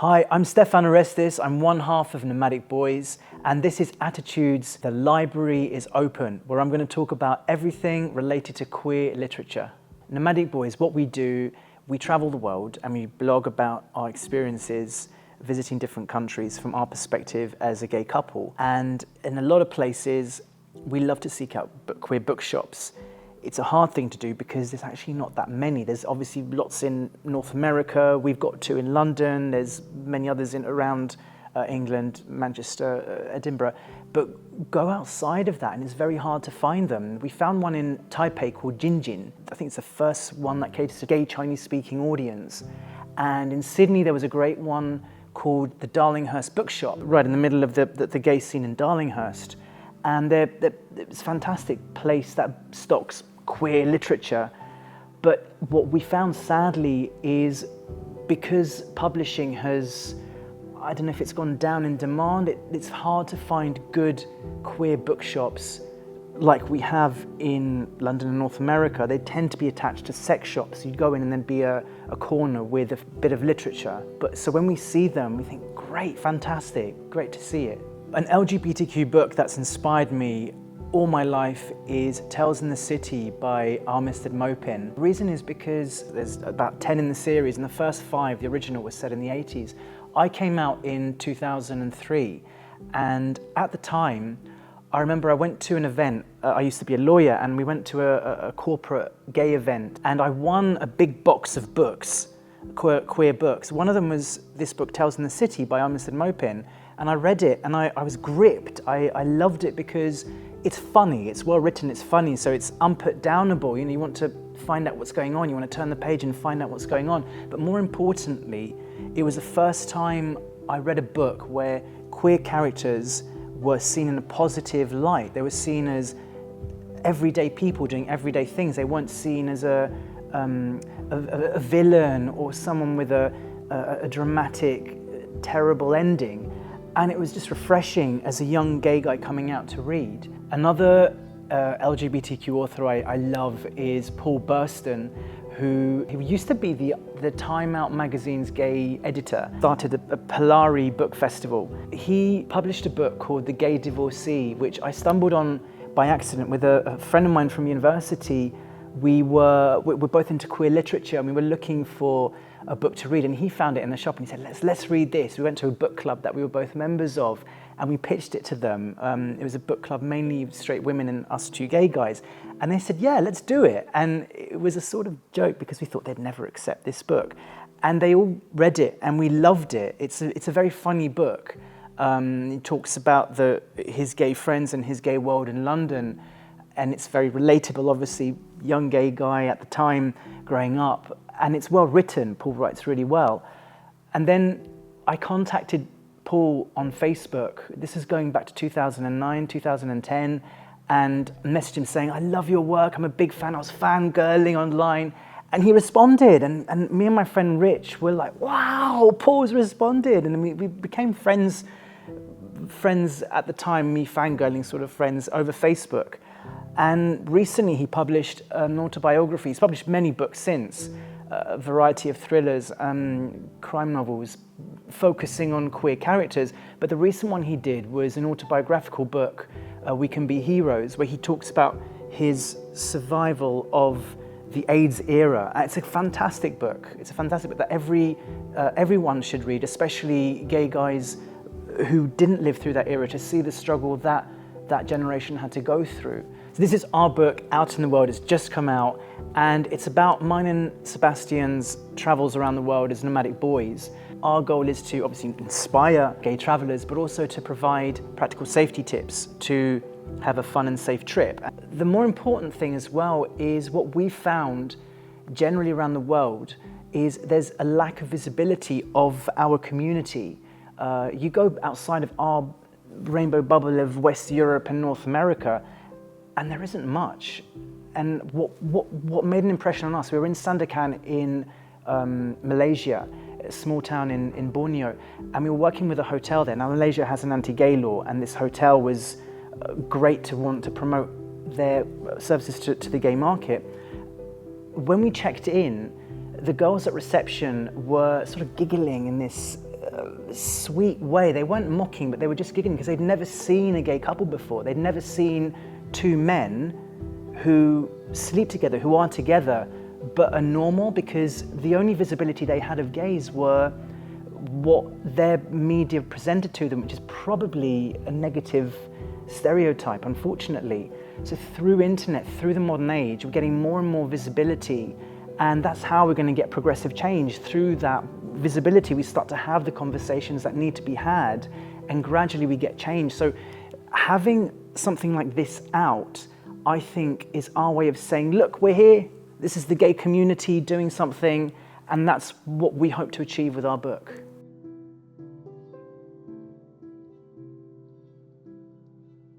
Hi, I'm Stefan. I'm one half of Nomadic Boys, and this is Attitudes, The Library is Open, where I'm going to talk about everything related to queer literature. Nomadic Boys, what we do, we travel the world and we blog about our experiences visiting different countries from our perspective as a gay couple. And in a lot of places, we love to seek out queer bookshops. It's a hard thing to do because there's actually not that many. There's obviously lots in North America. We've got two in London. There's many others in around England, Manchester, Edinburgh. But go outside of that and it's very hard to find them. We found one in Taipei called Jinjin. I think it's the first one that caters to a gay Chinese-speaking audience. And in Sydney, there was a great one called the Darlinghurst Bookshop, right in the middle of the gay scene in Darlinghurst. And it's a fantastic place that stocks queer literature. But what we found sadly is because publishing has, I don't know if it's gone down in demand, it's hard to find good queer bookshops like we have in London and North America. They tend to be attached to sex shops. You'd go in and there'd be a corner with a bit of literature. So when we see them, we think, great, fantastic, great to see it. An LGBTQ book that's inspired me all my life is Tales in the City by Armistead Maupin. The reason is because there's about 10 in the series, and the first 5, the original, was set in the 80s. I came out in 2003, and at the time, I remember I went to an event. I used to be a lawyer, and we went to a corporate gay event, and I won a big box of books, queer books. One of them was this book, Tales in the City by Armistead Maupin, and I read it, and I was gripped. I loved it because it's funny, it's well written, it's funny, so it's unputdownable. You want to find out what's going on, you want to turn the page and find out what's going on. But more importantly, it was the first time I read a book where queer characters were seen in a positive light. They were seen as everyday people doing everyday things. They weren't seen as a villain or someone with a dramatic, terrible ending. And it was just refreshing as a young gay guy coming out to read. Another LGBTQ author I love is Burston, who used to be the Time Out magazine's gay editor, started a Polari book festival. He published a book called The Gay Divorcee, which I stumbled on by accident with a friend of mine from university. We're both into queer literature and we were looking for a book to read, and he found it in the shop and he said, let's read this. We went to a book club that we were both members of and we pitched it to them. It was a book club mainly straight women and us two gay guys, and they said, yeah, let's do it. And it was a sort of joke because we thought they'd never accept this book, and they all read it and we loved it. It's a very funny book. It talks about his gay friends and his gay world in London, and it's very relatable, obviously, young gay guy at the time growing up, and it's well written. Paul writes really well. And then I contacted Paul on Facebook. This is going back to 2009, 2010, and messaged him saying, I love your work, I'm a big fan, I was fangirling online. And he responded, and me and my friend Rich were like, wow, Paul's responded. And we became friends at the time, me fangirling sort of friends over Facebook. And recently he published an autobiography. He's published many books since, a variety of thrillers, crime novels, focusing on queer characters. But the recent one he did was an autobiographical book, We Can Be Heroes, where he talks about his survival of the AIDS era. It's a fantastic book. It's a fantastic book that everyone should read, especially gay guys who didn't live through that era, to see the struggle that generation had to go through. So this is our book, out in the world. It's just come out, and it's about mine and Sebastian's travels around the world as nomadic boys. Our goal is to obviously inspire gay travelers, but also to provide practical safety tips to have a fun and safe trip. The more important thing as well is what we found generally around the world is there's a lack of visibility of our community. You go outside of our rainbow bubble of West Europe and North America, and there isn't much. And what made an impression on us, we were in Sandakan in Malaysia, a small town in Borneo, and we were working with a hotel there. Now Malaysia has an anti-gay law, and this hotel was great to want to promote their services to the gay market. When we checked in, the girls at reception were sort of giggling in this sweet way. They weren't mocking, but they were just giggling because they'd never seen a gay couple before. They'd never seen two men who sleep together, who are together, but are normal, because the only visibility they had of gays were what their media presented to them, which is probably a negative stereotype, unfortunately. So through internet, through the modern age, we're getting more and more visibility, and that's how we're going to get progressive change. Through that visibility, we start to have the conversations that need to be had, and gradually we get change. So having something like this out, I think, is our way of saying, look, we're here, this is the gay community doing something, and that's what we hope to achieve with our book.